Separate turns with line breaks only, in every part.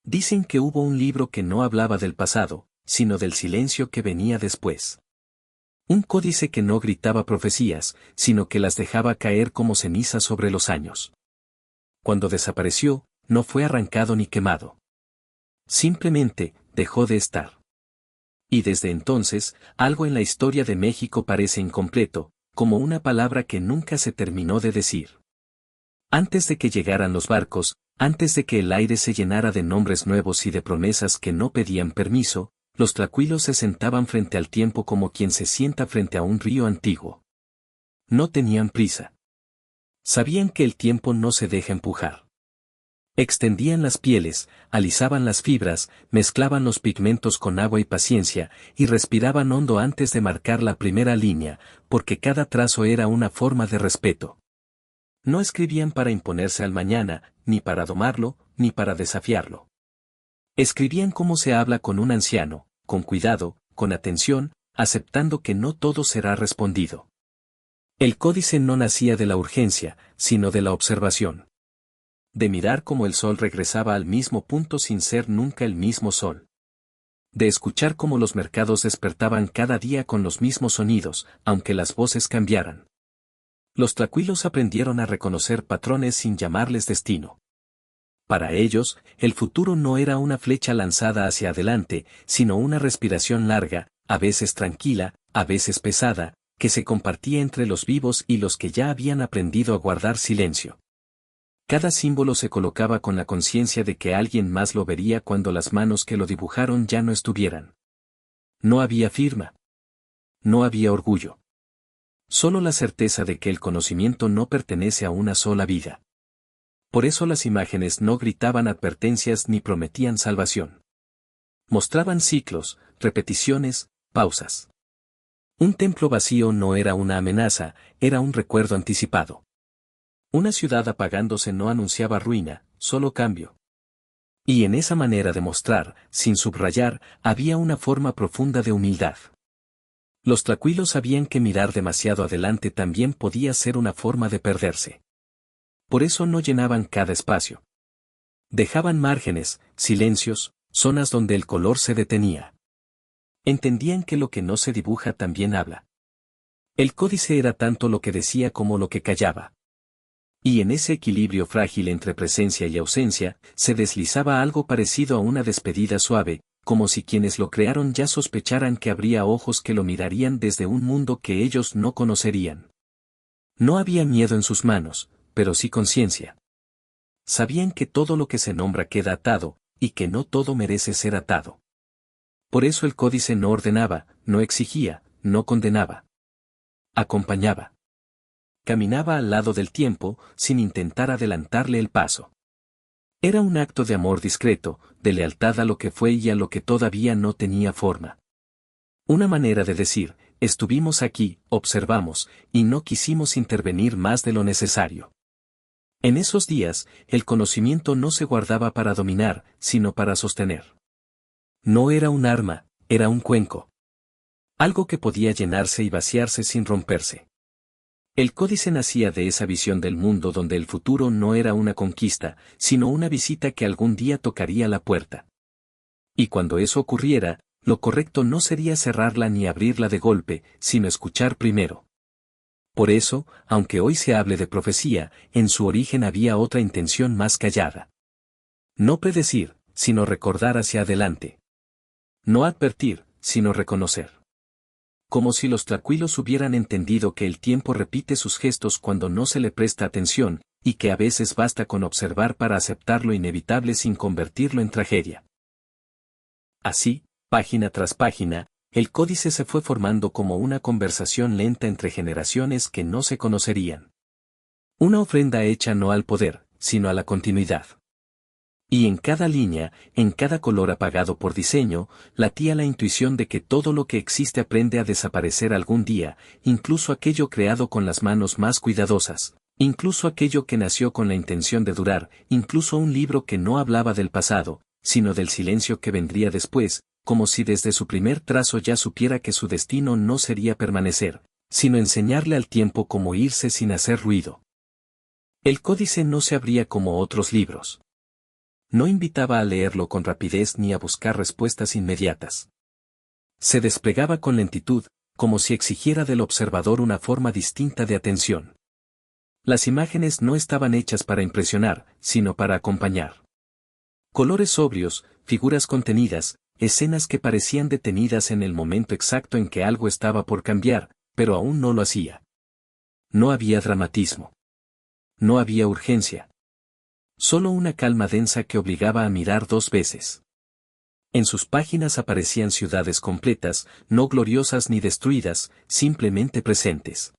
Dicen que hubo un libro que no hablaba del pasado, sino del silencio que venía después. Un códice que no gritaba profecías, sino que las dejaba caer como ceniza sobre los años. Cuando desapareció, no fue arrancado ni quemado. Simplemente, dejó de estar. Y desde entonces, algo en la historia de México parece incompleto, como una palabra que nunca se terminó de decir. Antes de que llegaran los barcos, antes de que el aire se llenara de nombres nuevos y de promesas que no pedían permiso, los tlacuilos se sentaban frente al tiempo como quien se sienta frente a un río antiguo. No tenían prisa. Sabían que el tiempo no se deja empujar. Extendían las pieles, alisaban las fibras, mezclaban los pigmentos con agua y paciencia, y respiraban hondo antes de marcar la primera línea, porque cada trazo era una forma de respeto. No escribían para imponerse al mañana, ni para domarlo, ni para desafiarlo. Escribían como se habla con un anciano, con cuidado, con atención, aceptando que no todo será respondido. El códice no nacía de la urgencia, sino de la observación. De mirar cómo el sol regresaba al mismo punto sin ser nunca el mismo sol. De escuchar cómo los mercados despertaban cada día con los mismos sonidos, aunque las voces cambiaran. Los tlacuilos aprendieron a reconocer patrones sin llamarles destino. Para ellos, el futuro no era una flecha lanzada hacia adelante, sino una respiración larga, a veces tranquila, a veces pesada, que se compartía entre los vivos y los que ya habían aprendido a guardar silencio. Cada símbolo se colocaba con la conciencia de que alguien más lo vería cuando las manos que lo dibujaron ya no estuvieran. No había firma. No había orgullo. Solo la certeza de que el conocimiento no pertenece a una sola vida. Por eso las imágenes no gritaban advertencias ni prometían salvación. Mostraban ciclos, repeticiones, pausas. Un templo vacío no era una amenaza, era un recuerdo anticipado. Una ciudad apagándose no anunciaba ruina, solo cambio. Y en esa manera de mostrar, sin subrayar, había una forma profunda de humildad. Los tlacuilos sabían que mirar demasiado adelante también podía ser una forma de perderse. Por eso no llenaban cada espacio. Dejaban márgenes, silencios, zonas donde el color se detenía. Entendían que lo que no se dibuja también habla. El códice era tanto lo que decía como lo que callaba. Y en ese equilibrio frágil entre presencia y ausencia, se deslizaba algo parecido a una despedida suave, como si quienes lo crearon ya sospecharan que habría ojos que lo mirarían desde un mundo que ellos no conocerían. No había miedo en sus manos, pero sí conciencia. Sabían que todo lo que se nombra queda atado, y que no todo merece ser atado. Por eso el códice no ordenaba, no exigía, no condenaba. Acompañaba. Caminaba al lado del tiempo, sin intentar adelantarle el paso. Era un acto de amor discreto, de lealtad a lo que fue y a lo que todavía no tenía forma. Una manera de decir, estuvimos aquí, observamos, y no quisimos intervenir más de lo necesario. En esos días, el conocimiento no se guardaba para dominar, sino para sostener. No era un arma, era un cuenco. Algo que podía llenarse y vaciarse sin romperse. El códice nacía de esa visión del mundo donde el futuro no era una conquista, sino una visita que algún día tocaría la puerta. Y cuando eso ocurriera, lo correcto no sería cerrarla ni abrirla de golpe, sino escuchar primero. Por eso, aunque hoy se hable de profecía, en su origen había otra intención más callada. No predecir, sino recordar hacia adelante. No advertir, sino reconocer. Como si los tlacuilos hubieran entendido que el tiempo repite sus gestos cuando no se le presta atención, y que a veces basta con observar para aceptar lo inevitable sin convertirlo en tragedia. Así, página tras página, el códice se fue formando como una conversación lenta entre generaciones que no se conocerían. Una ofrenda hecha no al poder, sino a la continuidad. Y en cada línea, en cada color apagado por diseño, latía la intuición de que todo lo que existe aprende a desaparecer algún día, incluso aquello creado con las manos más cuidadosas, incluso aquello que nació con la intención de durar, incluso un libro que no hablaba del pasado, sino del silencio que vendría después, como si desde su primer trazo ya supiera que su destino no sería permanecer, sino enseñarle al tiempo cómo irse sin hacer ruido. El códice no se abría como otros libros. No invitaba a leerlo con rapidez ni a buscar respuestas inmediatas. Se desplegaba con lentitud, como si exigiera del observador una forma distinta de atención. Las imágenes no estaban hechas para impresionar, sino para acompañar. Colores sobrios, figuras contenidas, escenas que parecían detenidas en el momento exacto en que algo estaba por cambiar, pero aún no lo hacía. No había dramatismo. No había urgencia. Solo una calma densa que obligaba a mirar dos veces. En sus páginas aparecían ciudades completas, no gloriosas ni destruidas, simplemente presentes.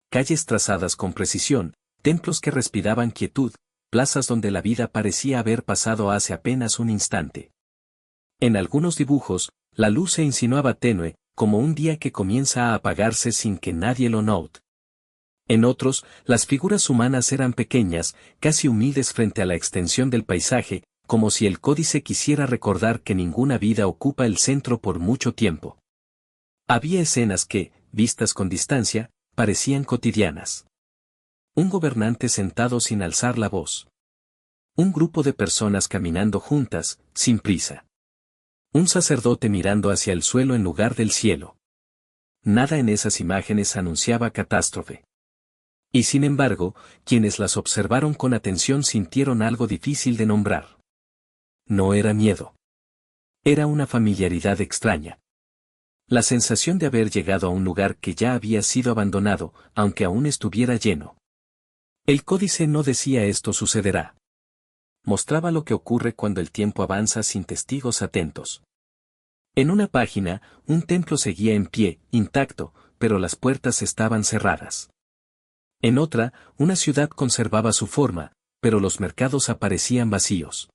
Calles trazadas con precisión, templos que respiraban quietud, plazas donde la vida parecía haber pasado hace apenas un instante. En algunos dibujos, la luz se insinuaba tenue, como un día que comienza a apagarse sin que nadie lo note. En otros, las figuras humanas eran pequeñas, casi humildes frente a la extensión del paisaje, como si el códice quisiera recordar que ninguna vida ocupa el centro por mucho tiempo. Había escenas que, vistas con distancia, parecían cotidianas. Un gobernante sentado sin alzar la voz. Un grupo de personas caminando juntas, sin prisa. Un sacerdote mirando hacia el suelo en lugar del cielo. Nada en esas imágenes anunciaba catástrofe. Y sin embargo, quienes las observaron con atención sintieron algo difícil de nombrar. No era miedo. Era una familiaridad extraña. La sensación de haber llegado a un lugar que ya había sido abandonado, aunque aún estuviera lleno. El códice no decía esto sucederá. Mostraba lo que ocurre cuando el tiempo avanza sin testigos atentos. En una página, un templo seguía en pie, intacto, pero las puertas estaban cerradas. En otra, una ciudad conservaba su forma, pero los mercados aparecían vacíos.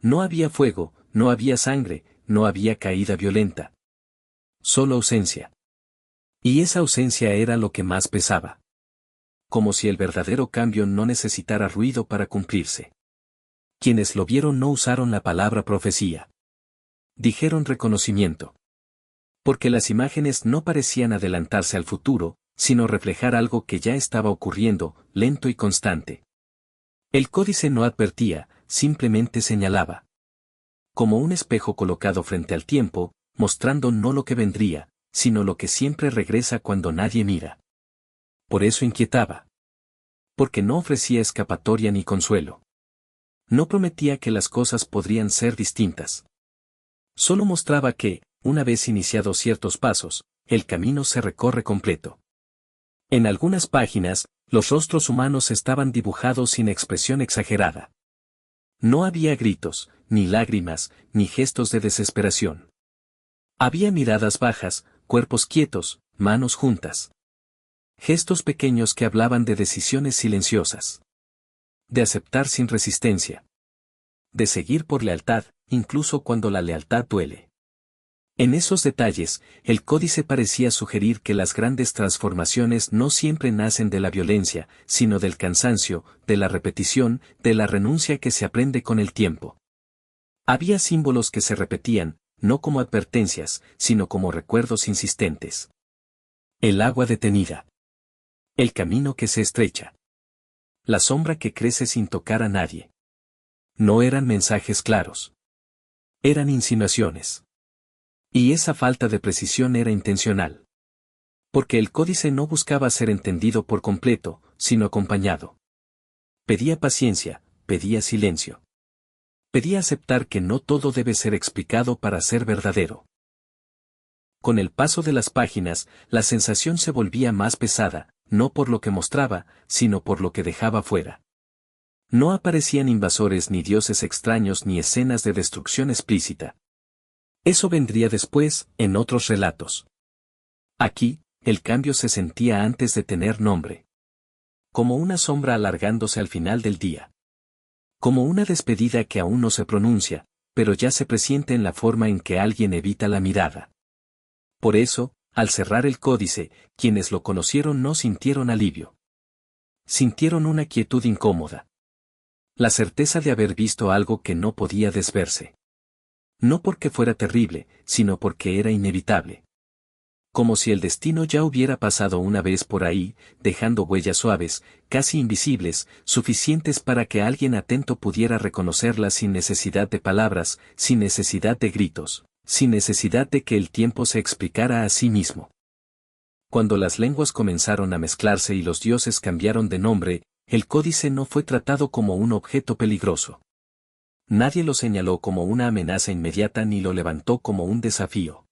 No había fuego, no había sangre, no había caída violenta. Solo ausencia. Y esa ausencia era lo que más pesaba. Como si el verdadero cambio no necesitara ruido para cumplirse. Quienes lo vieron no usaron la palabra profecía. Dijeron reconocimiento. Porque las imágenes no parecían adelantarse al futuro, sino reflejar algo que ya estaba ocurriendo, lento y constante. El códice no advertía, simplemente señalaba. Como un espejo colocado frente al tiempo, mostrando no lo que vendría, sino lo que siempre regresa cuando nadie mira. Por eso inquietaba. Porque no ofrecía escapatoria ni consuelo. No prometía que las cosas podrían ser distintas. Solo mostraba que, una vez iniciados ciertos pasos, el camino se recorre completo. En algunas páginas, los rostros humanos estaban dibujados sin expresión exagerada. No había gritos, ni lágrimas, ni gestos de desesperación. Había miradas bajas, cuerpos quietos, manos juntas. Gestos pequeños que hablaban de decisiones silenciosas. De aceptar sin resistencia. De seguir por lealtad, incluso cuando la lealtad duele. En esos detalles, el códice parecía sugerir que las grandes transformaciones no siempre nacen de la violencia, sino del cansancio, de la repetición, de la renuncia que se aprende con el tiempo. Había símbolos que se repetían, no como advertencias, sino como recuerdos insistentes. El agua detenida. El camino que se estrecha. La sombra que crece sin tocar a nadie. No eran mensajes claros. Eran insinuaciones. Y esa falta de precisión era intencional. Porque el códice no buscaba ser entendido por completo, sino acompañado. Pedía paciencia, pedía silencio. Pedía aceptar que no todo debe ser explicado para ser verdadero. Con el paso de las páginas, la sensación se volvía más pesada, no por lo que mostraba, sino por lo que dejaba fuera. No aparecían invasores ni dioses extraños ni escenas de destrucción explícita. Eso vendría después, en otros relatos. Aquí, el cambio se sentía antes de tener nombre. Como una sombra alargándose al final del día. Como una despedida que aún no se pronuncia, pero ya se presiente en la forma en que alguien evita la mirada. Por eso, al cerrar el códice, quienes lo conocieron no sintieron alivio. Sintieron una quietud incómoda. La certeza de haber visto algo que no podía desverse. No porque fuera terrible, sino porque era inevitable. Como si el destino ya hubiera pasado una vez por ahí, dejando huellas suaves, casi invisibles, suficientes para que alguien atento pudiera reconocerlas sin necesidad de palabras, sin necesidad de gritos, sin necesidad de que el tiempo se explicara a sí mismo. Cuando las lenguas comenzaron a mezclarse y los dioses cambiaron de nombre, el códice no fue tratado como un objeto peligroso. Nadie lo señaló como una amenaza inmediata ni lo levantó como un desafío.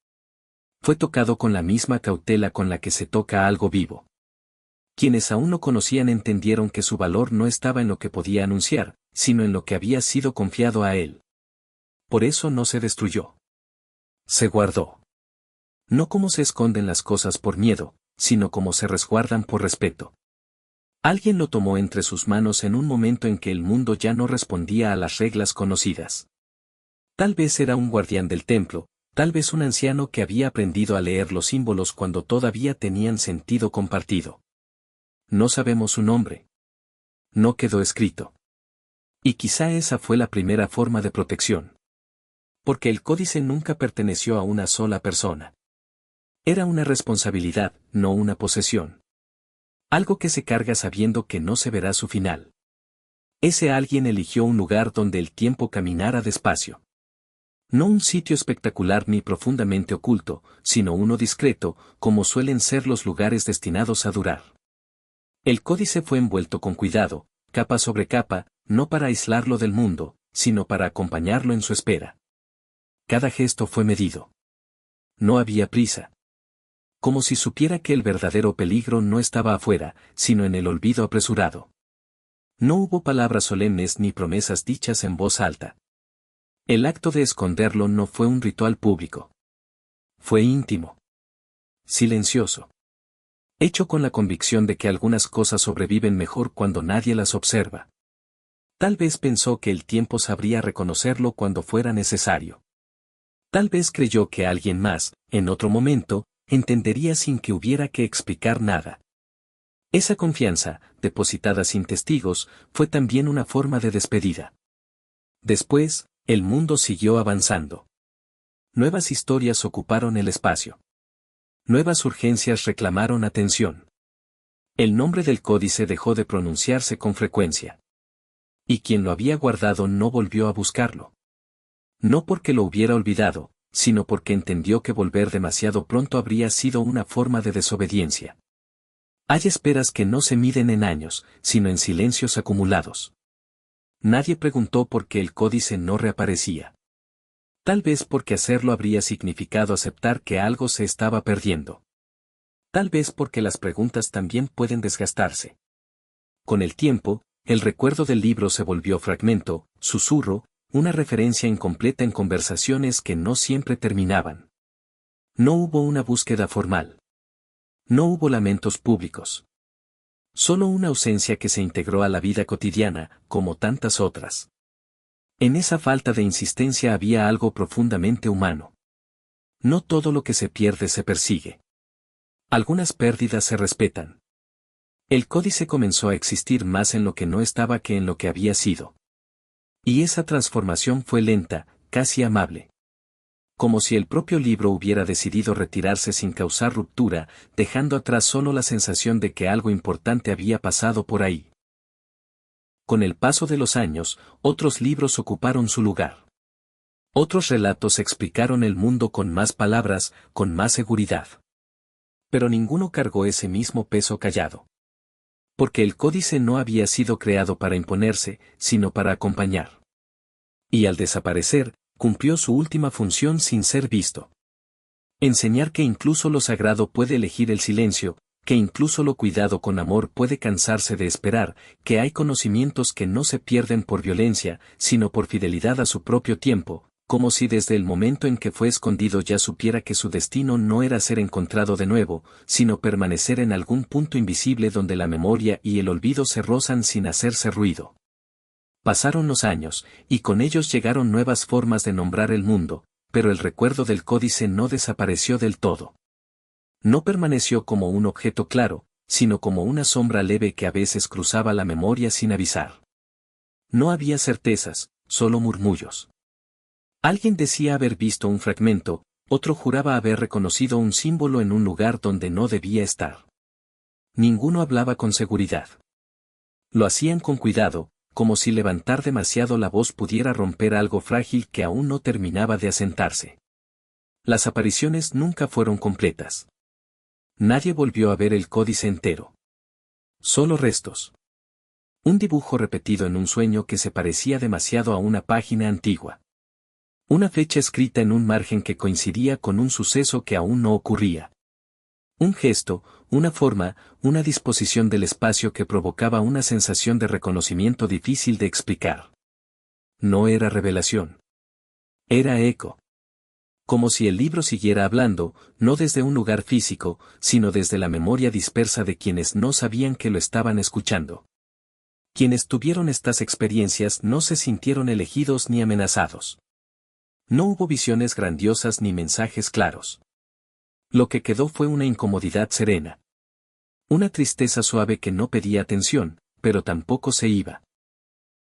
Fue tocado con la misma cautela con la que se toca algo vivo. Quienes aún no conocían entendieron que su valor no estaba en lo que podía anunciar, sino en lo que había sido confiado a él. Por eso no se destruyó. Se guardó. No como se esconden las cosas por miedo, sino como se resguardan por respeto. Alguien lo tomó entre sus manos en un momento en que el mundo ya no respondía a las reglas conocidas. Tal vez era un guardián del templo, tal vez un anciano que había aprendido a leer los símbolos cuando todavía tenían sentido compartido. No sabemos su nombre. No quedó escrito. Y quizá esa fue la primera forma de protección. Porque el códice nunca perteneció a una sola persona. Era una responsabilidad, no una posesión. Algo que se carga sabiendo que no se verá su final. Ese alguien eligió un lugar donde el tiempo caminara despacio. No un sitio espectacular ni profundamente oculto, sino uno discreto, como suelen ser los lugares destinados a durar. El códice fue envuelto con cuidado, capa sobre capa, no para aislarlo del mundo, sino para acompañarlo en su espera. Cada gesto fue medido. No había prisa. Como si supiera que el verdadero peligro no estaba afuera, sino en el olvido apresurado. No hubo palabras solemnes ni promesas dichas en voz alta. El acto de esconderlo no fue un ritual público. Fue íntimo. Silencioso. Hecho con la convicción de que algunas cosas sobreviven mejor cuando nadie las observa. Tal vez pensó que el tiempo sabría reconocerlo cuando fuera necesario. Tal vez creyó que alguien más, en otro momento, entendería sin que hubiera que explicar nada. Esa confianza, depositada sin testigos, fue también una forma de despedida. Después, el mundo siguió avanzando. Nuevas historias ocuparon el espacio. Nuevas urgencias reclamaron atención. El nombre del códice dejó de pronunciarse con frecuencia. Y quien lo había guardado no volvió a buscarlo. No porque lo hubiera olvidado, sino porque entendió que volver demasiado pronto habría sido una forma de desobediencia. Hay esperas que no se miden en años, sino en silencios acumulados. Nadie preguntó por qué el códice no reaparecía. Tal vez porque hacerlo habría significado aceptar que algo se estaba perdiendo. Tal vez porque las preguntas también pueden desgastarse. Con el tiempo, el recuerdo del libro se volvió fragmento, susurro, una referencia incompleta en conversaciones que no siempre terminaban. No hubo una búsqueda formal. No hubo lamentos públicos. Solo una ausencia que se integró a la vida cotidiana, como tantas otras. En esa falta de insistencia había algo profundamente humano. No todo lo que se pierde se persigue. Algunas pérdidas se respetan. El códice comenzó a existir más en lo que no estaba que en lo que había sido. Y esa transformación fue lenta, casi amable. Como si el propio libro hubiera decidido retirarse sin causar ruptura, dejando atrás solo la sensación de que algo importante había pasado por ahí. Con el paso de los años, otros libros ocuparon su lugar. Otros relatos explicaron el mundo con más palabras, con más seguridad. Pero ninguno cargó ese mismo peso callado. Porque el códice no había sido creado para imponerse, sino para acompañar. Y al desaparecer, cumplió su última función sin ser visto. Enseñar que incluso lo sagrado puede elegir el silencio, que incluso lo cuidado con amor puede cansarse de esperar, que hay conocimientos que no se pierden por violencia, sino por fidelidad a su propio tiempo, como si desde el momento en que fue escondido ya supiera que su destino no era ser encontrado de nuevo, sino permanecer en algún punto invisible donde la memoria y el olvido se rozan sin hacerse ruido. Pasaron los años, y con ellos llegaron nuevas formas de nombrar el mundo, pero el recuerdo del códice no desapareció del todo. No permaneció como un objeto claro, sino como una sombra leve que a veces cruzaba la memoria sin avisar. No había certezas, solo murmullos. Alguien decía haber visto un fragmento, Otro juraba haber reconocido un símbolo en un lugar donde no debía estar. Ninguno hablaba con seguridad. Lo hacían con cuidado, como si levantar demasiado la voz pudiera romper algo frágil que aún no terminaba de asentarse. Las apariciones nunca fueron completas. Nadie volvió a ver el códice entero. Solo restos. Un dibujo repetido en un sueño que se parecía demasiado a una página antigua. Una fecha escrita en un margen que coincidía con un suceso que aún no ocurría. Un gesto, una forma, una disposición del espacio que provocaba una sensación de reconocimiento difícil de explicar. No era revelación. Era eco. Como si el libro siguiera hablando, no desde un lugar físico, sino desde la memoria dispersa de quienes no sabían que lo estaban escuchando. Quienes tuvieron estas experiencias no se sintieron elegidos ni amenazados. No hubo visiones grandiosas ni mensajes claros. Lo que quedó fue una incomodidad serena. Una tristeza suave que no pedía atención, pero tampoco se iba.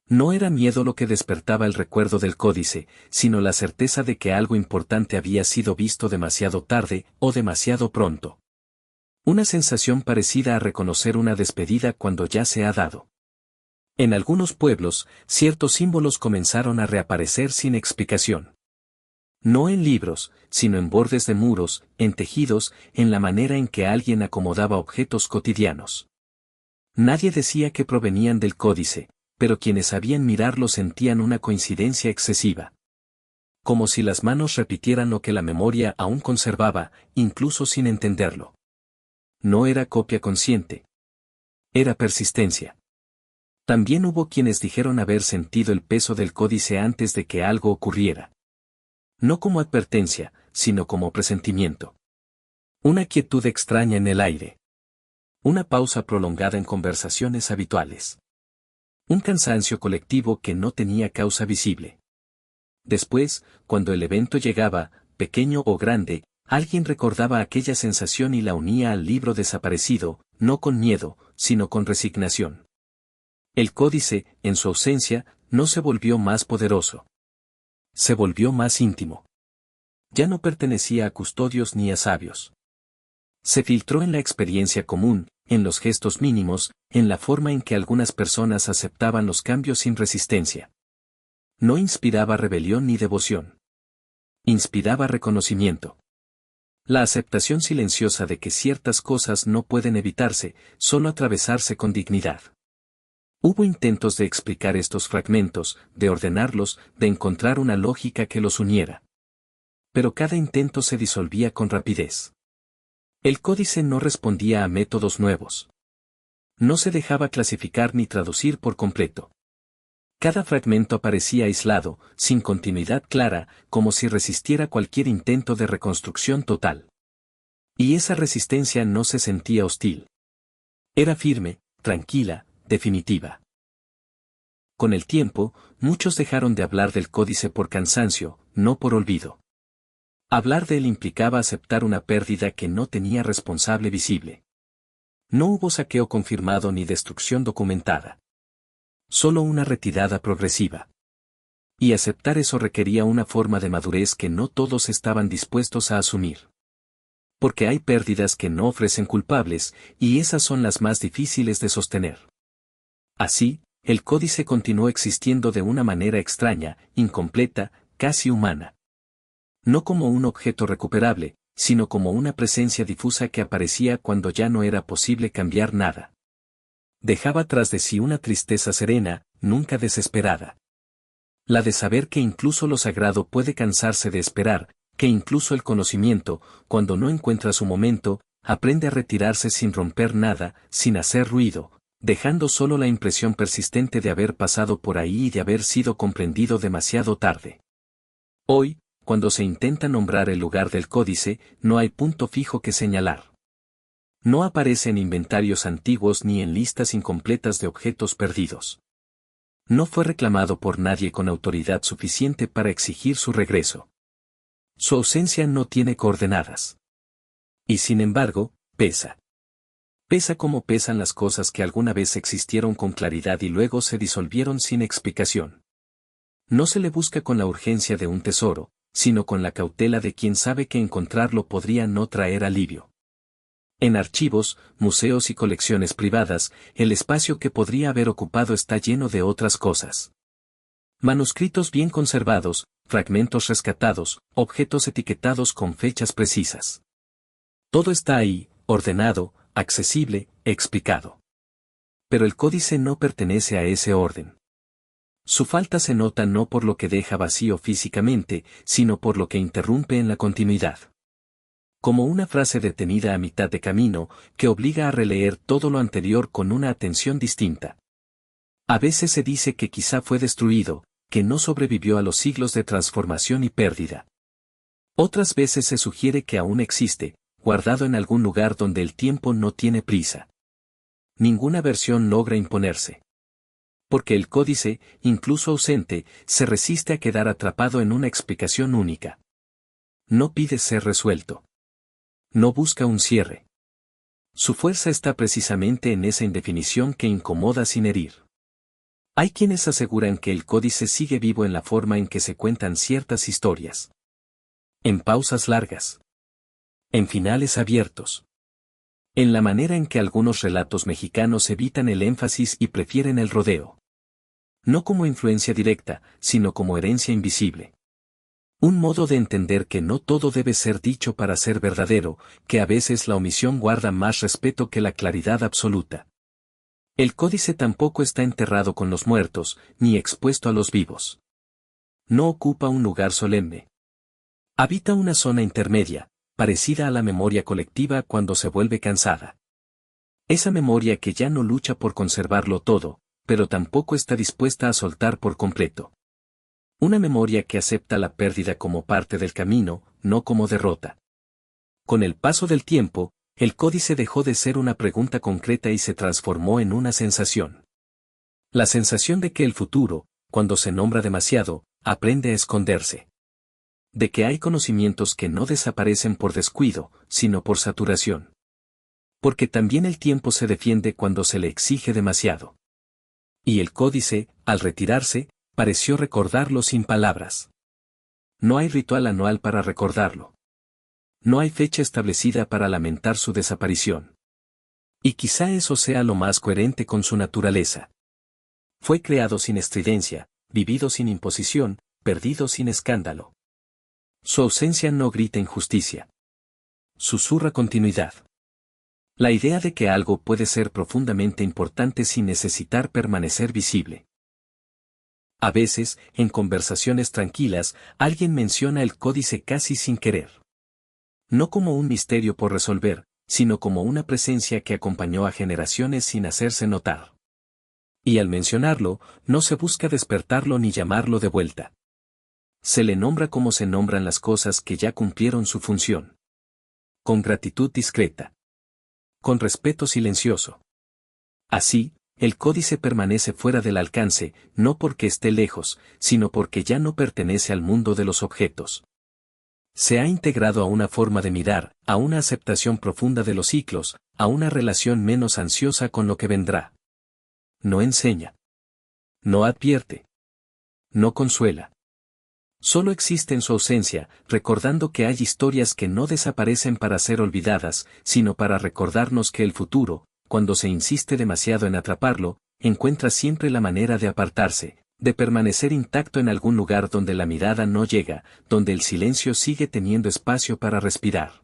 No era miedo lo que despertaba el recuerdo del códice, sino la certeza de que algo importante había sido visto demasiado tarde o demasiado pronto. Una sensación parecida a reconocer una despedida cuando ya se ha dado. En algunos pueblos, ciertos símbolos comenzaron a reaparecer sin explicación. No en libros, sino en bordes de muros, en tejidos, en la manera en que alguien acomodaba objetos cotidianos. Nadie decía que provenían del códice, pero quienes sabían mirarlo sentían una coincidencia excesiva. Como si las manos repitieran lo que la memoria aún conservaba, incluso sin entenderlo. No era copia consciente. Era persistencia. También hubo quienes dijeron haber sentido el peso del códice antes de que algo ocurriera. No como advertencia, sino como presentimiento. Una quietud extraña en el aire. Una pausa prolongada en conversaciones habituales. Un cansancio colectivo que no tenía causa visible. Después, cuando el evento llegaba, pequeño o grande, alguien recordaba aquella sensación y la unía al libro desaparecido, no con miedo, sino con resignación. El códice, en su ausencia, no se volvió más poderoso. Se volvió más íntimo. Ya no pertenecía a custodios ni a sabios. Se filtró en la experiencia común, en los gestos mínimos, en la forma en que algunas personas aceptaban los cambios sin resistencia. No inspiraba rebelión ni devoción. Inspiraba reconocimiento. La aceptación silenciosa de que ciertas cosas no pueden evitarse, solo atravesarse con dignidad. Hubo intentos de explicar estos fragmentos, de ordenarlos, de encontrar una lógica que los uniera. Pero cada intento se disolvía con rapidez. El códice no respondía a métodos nuevos. No se dejaba clasificar ni traducir por completo. Cada fragmento aparecía aislado, sin continuidad clara, como si resistiera cualquier intento de reconstrucción total. Y esa resistencia no se sentía hostil. Era firme, tranquila, definitiva. Con el tiempo, muchos dejaron de hablar del códice por cansancio, no por olvido. Hablar de él implicaba aceptar una pérdida que no tenía responsable visible. No hubo saqueo confirmado ni destrucción documentada. Solo una retirada progresiva. Y aceptar eso requería una forma de madurez que no todos estaban dispuestos a asumir. Porque hay pérdidas que no ofrecen culpables, y esas son las más difíciles de sostener. Así, el códice continuó existiendo de una manera extraña, incompleta, casi humana. No como un objeto recuperable, sino como una presencia difusa que aparecía cuando ya no era posible cambiar nada. Dejaba tras de sí una tristeza serena, nunca desesperada. La de saber que incluso lo sagrado puede cansarse de esperar, que incluso el conocimiento, cuando no encuentra su momento, aprende a retirarse sin romper nada, sin hacer ruido, dejando solo la impresión persistente de haber pasado por ahí y de haber sido comprendido demasiado tarde. Hoy, cuando se intenta nombrar el lugar del códice, no hay punto fijo que señalar. No aparece en inventarios antiguos ni en listas incompletas de objetos perdidos. No fue reclamado por nadie con autoridad suficiente para exigir su regreso. Su ausencia no tiene coordenadas. Y sin embargo, pesa. Pesa como pesan las cosas que alguna vez existieron con claridad y luego se disolvieron sin explicación. No se le busca con la urgencia de un tesoro, sino con la cautela de quien sabe que encontrarlo podría no traer alivio. En archivos, museos y colecciones privadas, el espacio que podría haber ocupado está lleno de otras cosas. Manuscritos bien conservados, fragmentos rescatados, objetos etiquetados con fechas precisas. Todo está ahí, ordenado, accesible, explicado. Pero el códice no pertenece a ese orden. Su falta se nota no por lo que deja vacío físicamente, sino por lo que interrumpe en la continuidad. Como una frase detenida a mitad de camino, que obliga a releer todo lo anterior con una atención distinta. A veces se dice que quizá fue destruido, que no sobrevivió a los siglos de transformación y pérdida. Otras veces se sugiere que aún existe, guardado en algún lugar donde el tiempo no tiene prisa. Ninguna versión logra imponerse. Porque el códice, incluso ausente, se resiste a quedar atrapado en una explicación única. No pide ser resuelto. No busca un cierre. Su fuerza está precisamente en esa indefinición que incomoda sin herir. Hay quienes aseguran que el códice sigue vivo en la forma en que se cuentan ciertas historias. En pausas largas. En finales abiertos. En la manera en que algunos relatos mexicanos evitan el énfasis y prefieren el rodeo. No como influencia directa, sino como herencia invisible. Un modo de entender que no todo debe ser dicho para ser verdadero, que a veces la omisión guarda más respeto que la claridad absoluta. El códice tampoco está enterrado con los muertos, ni expuesto a los vivos. No ocupa un lugar solemne. Habita una zona intermedia, parecida a la memoria colectiva cuando se vuelve cansada. Esa memoria que ya no lucha por conservarlo todo, pero tampoco está dispuesta a soltar por completo. Una memoria que acepta la pérdida como parte del camino, no como derrota. Con el paso del tiempo, el códice dejó de ser una pregunta concreta y se transformó en una sensación. La sensación de que el futuro, cuando se nombra demasiado, aprende a esconderse. De que hay conocimientos que no desaparecen por descuido, sino por saturación. Porque también el tiempo se defiende cuando se le exige demasiado. Y el códice, al retirarse, pareció recordarlo sin palabras. No hay ritual anual para recordarlo. No hay fecha establecida para lamentar su desaparición. Y quizá eso sea lo más coherente con su naturaleza. Fue creado sin estridencia, vivido sin imposición, perdido sin escándalo. Su ausencia no grita injusticia. Susurra continuidad. La idea de que algo puede ser profundamente importante sin necesitar permanecer visible. A veces, en conversaciones tranquilas, alguien menciona el códice casi sin querer. No como un misterio por resolver, sino como una presencia que acompañó a generaciones sin hacerse notar. Y al mencionarlo, no se busca despertarlo ni llamarlo de vuelta. Se le nombra como se nombran las cosas que ya cumplieron su función. Con gratitud discreta. Con respeto silencioso. Así, el códice permanece fuera del alcance, no porque esté lejos, sino porque ya no pertenece al mundo de los objetos. Se ha integrado a una forma de mirar, a una aceptación profunda de los ciclos, a una relación menos ansiosa con lo que vendrá. No enseña. No advierte. No consuela. Solo existe en su ausencia, recordando que hay historias que no desaparecen para ser olvidadas, sino para recordarnos que el futuro, cuando se insiste demasiado en atraparlo, encuentra siempre la manera de apartarse, de permanecer intacto en algún lugar donde la mirada no llega, donde el silencio sigue teniendo espacio para respirar.